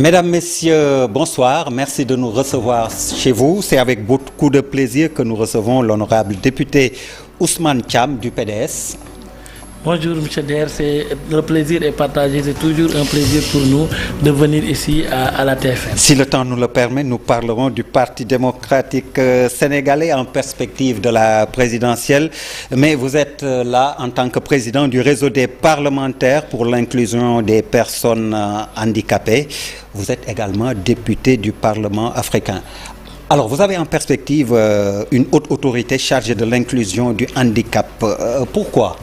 Mesdames, Messieurs, bonsoir. Merci de nous recevoir chez vous. C'est avec beaucoup de plaisir que nous recevons l'honorable député Ousmane Thiam du PDS. Bonjour M. Der, le plaisir est partagé, c'est toujours un plaisir pour nous de venir ici à la TFM. Si le temps nous le permet, nous parlerons du Parti démocratique sénégalais en perspective de la présidentielle. Mais vous êtes là en tant que président du réseau des parlementaires pour l'inclusion des personnes handicapées. Vous êtes également député du Parlement africain. Alors, vous avez en perspective une haute autorité chargée de l'inclusion du handicap. Pourquoi ?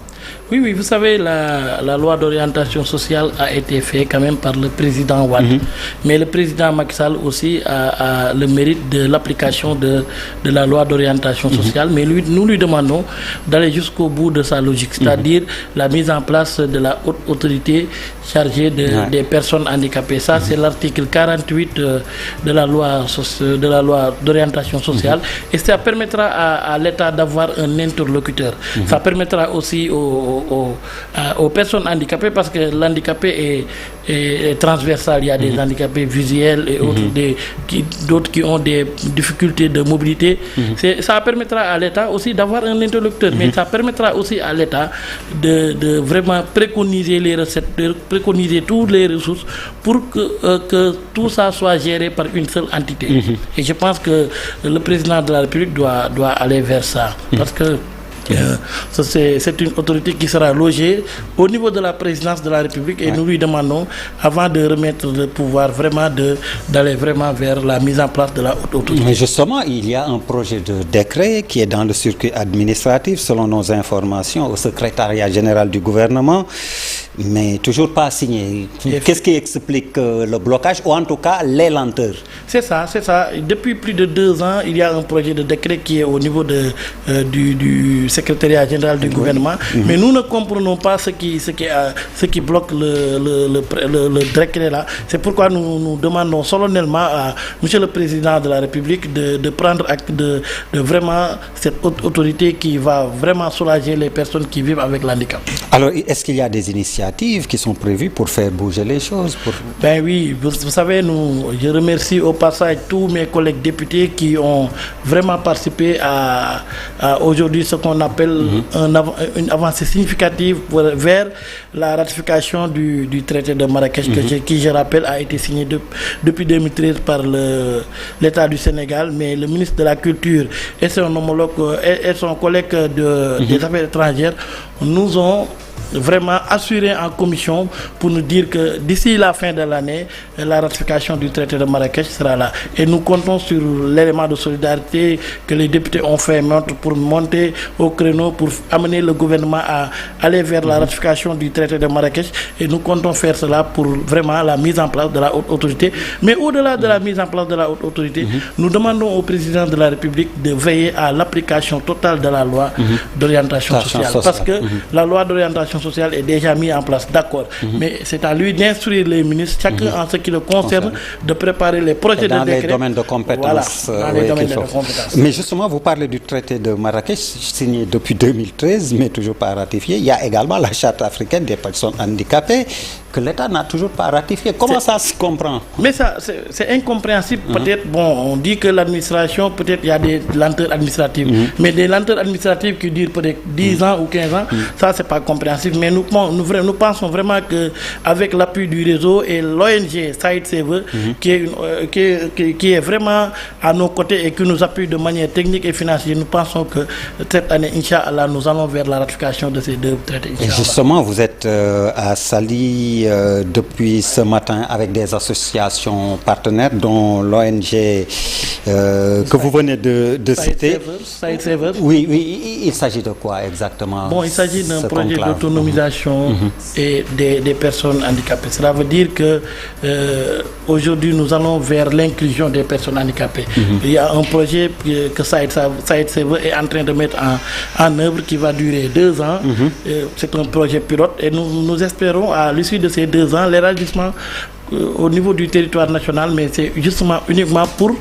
Oui, vous savez, la loi d'orientation sociale a été faite quand même par le président Wade. Mais le président Macky Sall aussi a le mérite de l'application de la loi d'orientation sociale. Mais nous lui demandons d'aller jusqu'au bout de sa logique, c'est-à-dire la mise en place de la haute autorité chargée des personnes handicapées. Ça, c'est l'article 48 de la loi d'orientation sociale. Et ça permettra à l'État d'avoir un interlocuteur. Ça permettra aussi aux personnes handicapées, parce que l'handicapé est transversal. Il y a des handicapés visuels et autres, d'autres qui ont des difficultés de mobilité. Ça permettra à l'État aussi d'avoir un interlocuteur, mais ça permettra aussi à l'État de vraiment préconiser les recettes, de préconiser toutes les ressources pour que tout ça soit géré par une seule entité. Et je pense que le président de la République doit aller vers ça, parce que c'est une autorité qui sera logée au niveau de la présidence de la République et nous lui demandons, avant de remettre le pouvoir, vraiment d'aller vraiment vers la mise en place de la haute autorité. Mais justement, il y a un projet de décret qui est dans le circuit administratif, selon nos informations, au secrétariat général du gouvernement, mais toujours pas signé. Qu'est-ce qui explique le blocage, ou en tout cas les lenteurs? C'est ça. Depuis plus de 2 ans, il y a un projet de décret qui est au niveau du secrétariat général du gouvernement, mais nous ne comprenons pas ce qui bloque le décret là. C'est pourquoi nous demandons solennellement à Monsieur le Président de la République de prendre acte de vraiment cette haute autorité qui va vraiment soulager les personnes qui vivent avec l'handicap. Alors, est-ce qu'il y a des initiatives qui sont prévues pour faire bouger les choses? Ben oui, vous savez, je remercie au passage tous mes collègues députés qui ont vraiment participé à aujourd'hui ce qu'on appelle une avancée significative vers la ratification du traité de Marrakech, qui, je rappelle, a été signé depuis 2013 par l'État du Sénégal, mais le ministre de la Culture et son homologue et son collègue des Affaires étrangères nous ont vraiment assuré en commission pour nous dire que d'ici la fin de l'année, la ratification du traité de Marrakech sera là. Et nous comptons sur l'élément de solidarité que les députés ont fait pour monter au créneau, pour amener le gouvernement à aller vers la ratification du traité de Marrakech. Et nous comptons faire cela pour vraiment la mise en place de la haute autorité. Mais au-delà de la mise en place de la haute autorité, nous demandons au président de la République de veiller à l'application totale de la loi d'orientation sociale. Parce que la loi d'orientation sociale est déjà mise en place, d'accord. Mais c'est à lui d'instruire les ministres, chacun en ce qui le concerne, de préparer les projets de décret. Dans les domaines de compétences. Voilà, dans les domaines de compétences. Mais justement, vous parlez du traité de Marrakech, signé depuis 2013, mais toujours pas ratifié. Il y a également la Charte africaine des personnes handicapées, que l'État n'a toujours pas ratifié. Comment ça se comprend? Mais ça, c'est incompréhensible. Peut-être, on dit que l'administration, peut-être il y a des lenteurs administratives. Mais des lenteurs administratives qui durent peut-être 10 ans ou 15 ans, ça, c'est pas compréhensible. Mais nous pensons vraiment qu'avec l'appui du réseau et l'ONG Saïd Sever, qui est vraiment à nos côtés et qui nous appuie de manière technique et financière, nous pensons que cette année, Inch'Allah, nous allons vers la ratification de ces 2 traités. Et justement, vous êtes à Saly depuis ce matin avec des associations partenaires, dont l'ONG que vous venez de citer. Saïd Sever. Oui, il s'agit de quoi exactement? Il s'agit d'un projet d'autonomisation et des personnes handicapées. Cela veut dire que aujourd'hui, nous allons vers l'inclusion des personnes handicapées. Il y a un projet que Saïd Sever est en train de mettre en œuvre qui va durer 2 ans. C'est un projet pilote et nous espérons à l'issue de ces 2 ans l'élargissement au niveau du territoire national, mais c'est justement uniquement pour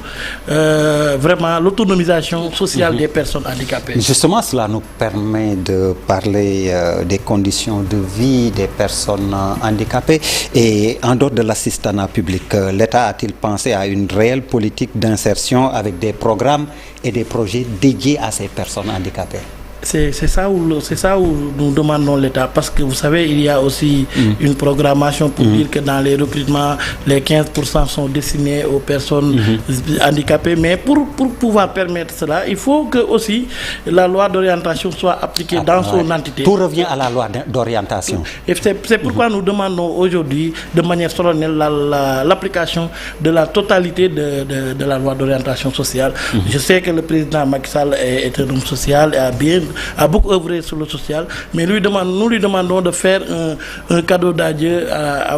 vraiment l'autonomisation sociale des personnes handicapées. Justement, cela nous permet de parler des conditions de vie des personnes handicapées. Et en dehors de l'assistanat public, l'État a-t-il pensé à une réelle politique d'insertion avec des programmes et des projets dédiés à ces personnes handicapées? C'est ça où nous demandons l'État, parce que vous savez, il y a aussi une programmation pour dire que dans les recrutements, les 15% sont destinés aux personnes handicapées. Mais pour pouvoir permettre cela, il faut que aussi la loi d'orientation soit appliquée dans son entité. Tout revient à la loi d'orientation. Et c'est pourquoi nous demandons aujourd'hui, de manière solennelle, l'application de la totalité de la loi d'orientation sociale. Je sais que le président Macky Sall est un homme social et a beaucoup œuvré sur le social, mais nous lui demandons de faire un cadeau d'adieu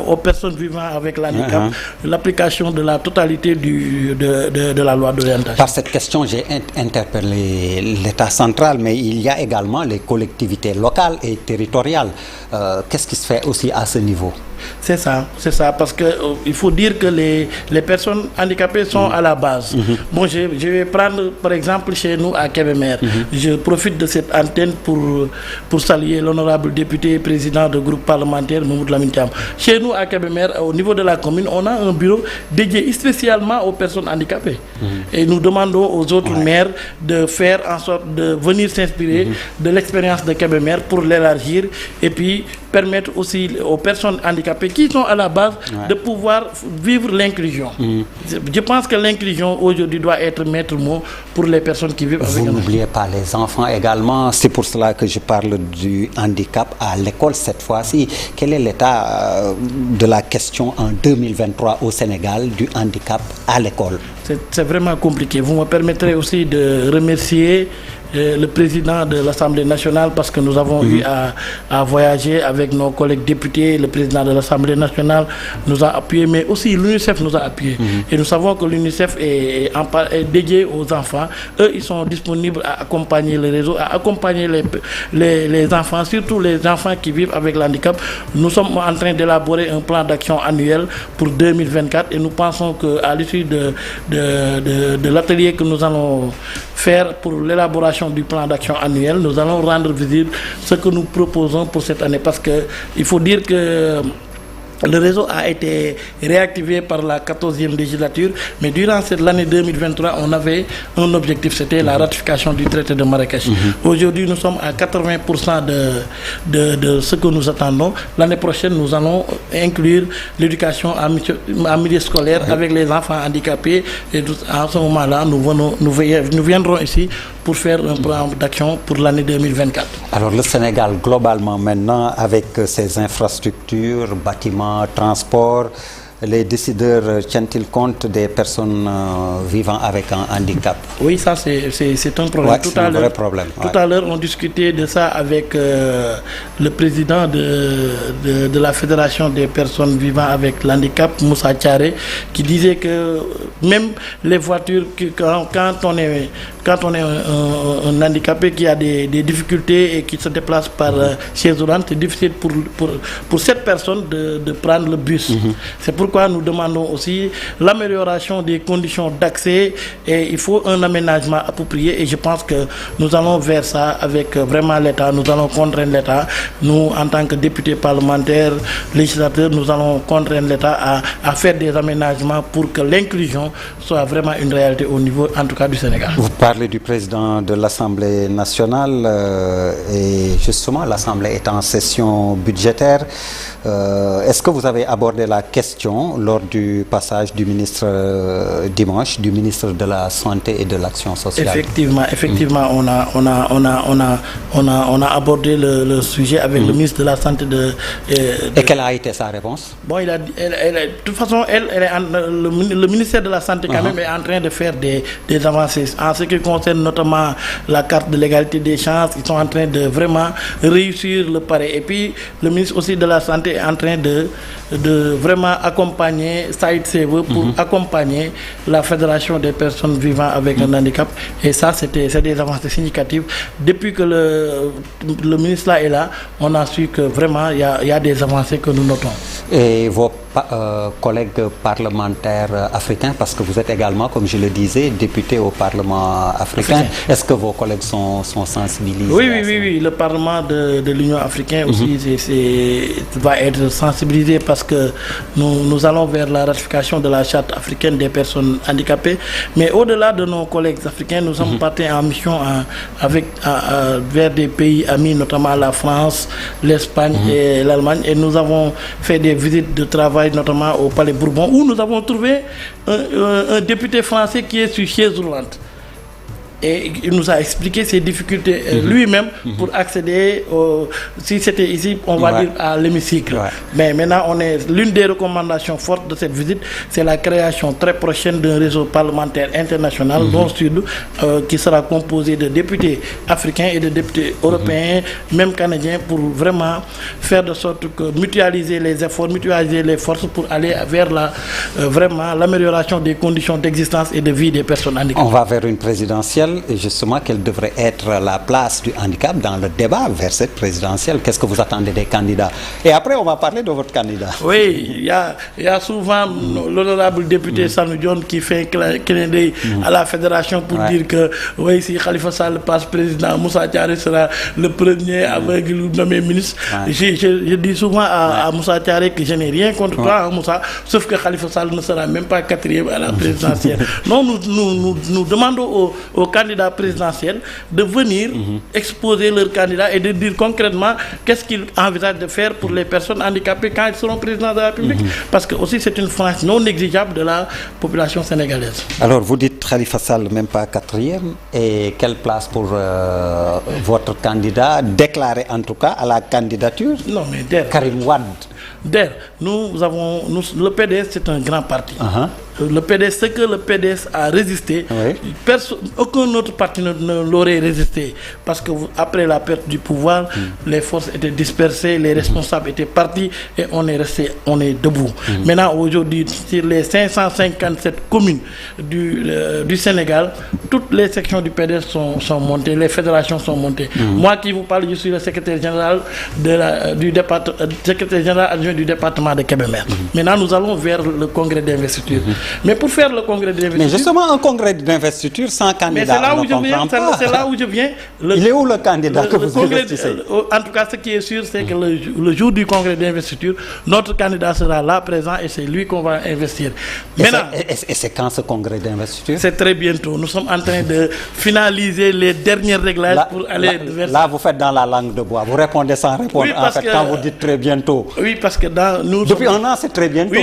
aux personnes vivant avec l'handicap, l'application de la totalité de la loi d'orientation. Par cette question, j'ai interpellé l'État central, mais il y a également les collectivités locales et territoriales. Qu'est-ce qui se fait aussi à ce niveau? C'est ça, parce que il faut dire que les personnes handicapées sont à la base. Bon, je vais prendre par exemple chez nous à Kébémer. Je profite de cette antenne pour saluer l'honorable député et président du groupe parlementaire Mamadou Lamine Thiam. Chez nous à Kébémer, au niveau de la commune, on a un bureau dédié spécialement aux personnes handicapées. Et nous demandons aux autres maires de faire en sorte de venir s'inspirer de l'expérience de Kébémer pour l'élargir et puis permettre aussi aux personnes handicapées qui sont à la base de pouvoir vivre l'inclusion. Je pense que l'inclusion aujourd'hui doit être maître mot pour les personnes qui vivent avec un handicap. Vous n'oubliez pas les enfants également. C'est pour cela que je parle du handicap à l'école cette fois-ci. Quel est l'état de la question en 2023 au Sénégal du handicap à l'école? C'est vraiment compliqué. Vous me permettrez aussi de remercier le président de l'Assemblée nationale, parce que nous avons eu à voyager avec nos collègues députés. Le président de l'Assemblée nationale nous a appuyés, mais aussi l'UNICEF nous a appuyés. Et nous savons que l'UNICEF est dédié aux enfants. Eux, ils sont disponibles à accompagner le réseau, à accompagner les enfants, surtout les enfants qui vivent avec l'handicap. Nous sommes en train d'élaborer un plan d'action annuel pour 2024 et nous pensons qu'à l'issue de l'atelier que nous allons faire pour l'élaboration du plan d'action annuel, nous allons rendre visible ce que nous proposons pour cette année, parce qu'il faut dire que le réseau a été réactivé par la 14e législature, mais durant l'année 2023, on avait un objectif, c'était la ratification du traité de Marrakech. Aujourd'hui, nous sommes à 80% de ce que nous attendons. L'année prochaine, nous allons inclure l'éducation en milieu scolaire avec les enfants handicapés. Et à ce moment-là, nous viendrons ici pour faire un plan d'action pour l'année 2024. Alors le Sénégal, globalement maintenant, avec ses infrastructures, bâtiments, transports, les décideurs tiennent-ils compte des personnes vivant avec un handicap? Oui, ça c'est un problème. Ouais, c'est un vrai problème. Tout à l'heure, on discutait de ça avec le président de la Fédération des personnes vivant avec l'handicap, Moussa Thiaré, qui disait que même les voitures, quand on est un handicapé qui a des difficultés et qui se déplace par chaise roulante, c'est difficile pour cette personne de prendre le bus. C'est pourquoi nous demandons aussi l'amélioration des conditions d'accès, et il faut un aménagement approprié, et je pense que nous allons vers ça avec vraiment l'État. Nous allons contraindre l'État. Nous, en tant que députés parlementaires, législateurs, nous allons contraindre l'État à faire des aménagements pour que l'inclusion soit vraiment une réalité au niveau, en tout cas, du Sénégal. Vous parlez du président de l'Assemblée nationale et justement l'Assemblée est en session budgétaire. Est-ce que vous avez abordé la question lors du passage du ministre dimanche, du ministre de la Santé et de l'Action sociale? Effectivement, on a abordé le sujet avec le ministre de la Santé. Et quelle a été sa réponse? Bon, de toute façon, le ministère de la Santé quand même est en train de faire des avancées. En ce qui concerne notamment la carte de l'égalité des chances, ils sont en train de vraiment réussir le pari. Et puis, le ministre aussi de la Santé est en train de vraiment accompagner Saïd Sevo pour accompagner la Fédération des personnes vivant avec un handicap. Et ça, c'est des avancées significatives. Depuis que le ministre là est là, on a su que vraiment il y a des avancées que nous notons. Et vos collègues parlementaires africains, parce que vous êtes également, comme je le disais, député au Parlement africain. Est-ce que vos collègues sont sensibilisés? Oui, le Parlement de l'Union africaine aussi va être sensibilisé parce que nous allons vers la ratification de la Charte africaine des personnes handicapées. Mais au-delà de nos collègues africains, nous sommes partis en mission vers des pays amis, notamment la France, l'Espagne et l'Allemagne. Et nous avons fait des visites de travail, notamment au Palais Bourbon, où nous avons trouvé un député français qui est sur chaise roulante. Et il nous a expliqué ses difficultés lui-même pour accéder, si c'était ici, on va dire à l'hémicycle. Mais maintenant, l'une des recommandations fortes de cette visite, c'est la création très prochaine d'un réseau parlementaire international, dont Sud, qui sera composé de députés africains et de députés européens, même canadiens, pour vraiment faire de sorte que mutualiser les efforts, mutualiser les forces pour aller vers vraiment l'amélioration des conditions d'existence et de vie des personnes handicapées. On va vers une présidentielle. Et justement, quelle devrait être la place du handicap dans le débat vers cette présidentielle? Qu'est-ce que vous attendez des candidats? Et après, on va parler de votre candidat. Oui, il y a souvent l'honorable député Sanu Dione qui fait un clin d'œil à la fédération pour dire que oui, si Khalifa Sall passe président, Moussa Thiaré sera le premier avec le nommé ministre. Je dis souvent à Moussa Thiaré que je n'ai rien contre toi, Moussa, sauf que Khalifa Sall ne sera même pas quatrième à la présidentielle. Non, nous demandons aux candidats présidentiels de venir exposer leur candidat et de dire concrètement qu'est-ce qu'ils envisagent de faire pour les personnes handicapées quand ils seront présidents de la République. Parce que aussi c'est une frange non négligeable de la population sénégalaise. Alors vous dites Khalifa Sall même pas quatrième, et quelle place pour votre candidat déclaré en tout cas à la candidature? Non mais Karim Wade. Le PDS c'est un grand parti. Le PDS, ce que le PDS a résisté, aucun autre parti ne l'aurait résisté. Parce que après la perte du pouvoir, les forces étaient dispersées, les responsables étaient partis et on est debout. Maintenant, aujourd'hui, sur les 557 communes du Sénégal, toutes les sections du PDS sont montées, les fédérations sont montées. Moi qui vous parle, je suis le secrétaire général secrétaire général adjoint du département de Kébémer. Maintenant, nous allons vers le congrès d'investiture. Mais pour faire le congrès d'investiture... Mais justement, un congrès d'investiture sans candidat, c'est là où je viens. Il est où le candidat que vous investissez? En tout cas, ce qui est sûr, c'est que le jour du congrès d'investiture, notre candidat sera là présent et c'est lui qu'on va investir. Et c'est quand ce congrès d'investiture? C'est très bientôt. Nous sommes en train de finaliser les derniers réglages pour aller vers... Là, vous faites dans la langue de bois. Vous répondez sans répondre. Oui, en fait, quand vous dites très bientôt. Oui, parce que depuis un an, c'est très bientôt.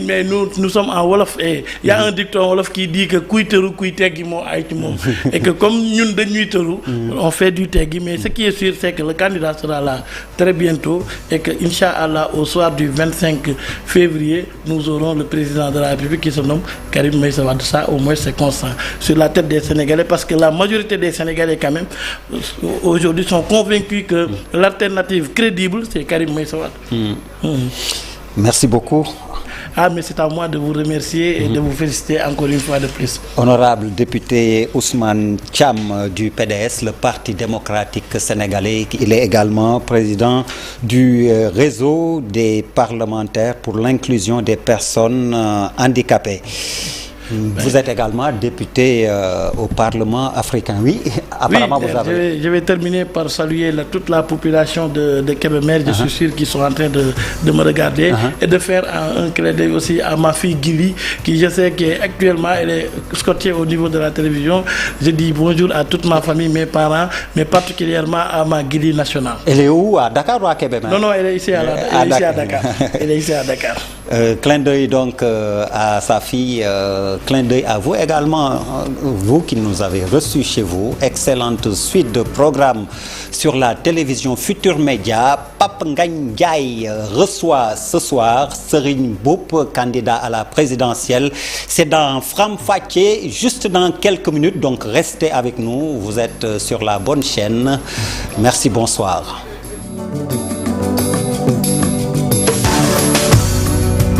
Mais nous sommes en Wolof et il y a un dicton Wolof qui dit que kuy teru kuy teggi mo ay ci mom, et que comme ñun dañuy teru, on fait du teggi. Mais ce qui est sûr, c'est que le candidat sera là très bientôt et que Inch'Allah, au soir du 25 février, nous aurons le président de la République qui se nomme Karim Meïssa Wade. Ça, au moins, c'est constant sur la tête des Sénégalais, parce que la majorité des Sénégalais, quand même, aujourd'hui, sont convaincus que l'alternative crédible, c'est Karim Meïssa Wade. Merci beaucoup. Mais c'est à moi de vous remercier et de vous féliciter encore une fois de plus. Honorable député Ousmane Thiam du PDS, le Parti démocratique sénégalais, il est également président du réseau des parlementaires pour l'inclusion des personnes handicapées. Vous êtes également député au Parlement africain. Oui, apparemment vous avez... Je vais terminer par saluer toute la population de Kébémer. Je suis sûr qu'ils sont en train de me regarder et de faire un clin d'œil aussi à ma fille Gili, qui je sais qu'actuellement elle est scotchée au niveau de la télévision. Je dis bonjour à toute ma famille, mes parents, mais particulièrement à ma Gili nationale. Elle est où? À Dakar ou à Kébémer? Non, elle est ici à Dakar. Elle est ici à Dakar. Clin d'œil donc à sa fille, clin d'œil à vous également, vous qui nous avez reçus chez vous. Excellente suite de programmes sur la télévision Futur Média. Pape Ngagne Ndiaye reçoit ce soir Serigne Mboup, candidat à la présidentielle. C'est dans Fram Fatché, juste dans quelques minutes, donc restez avec nous, vous êtes sur la bonne chaîne. Merci, bonsoir.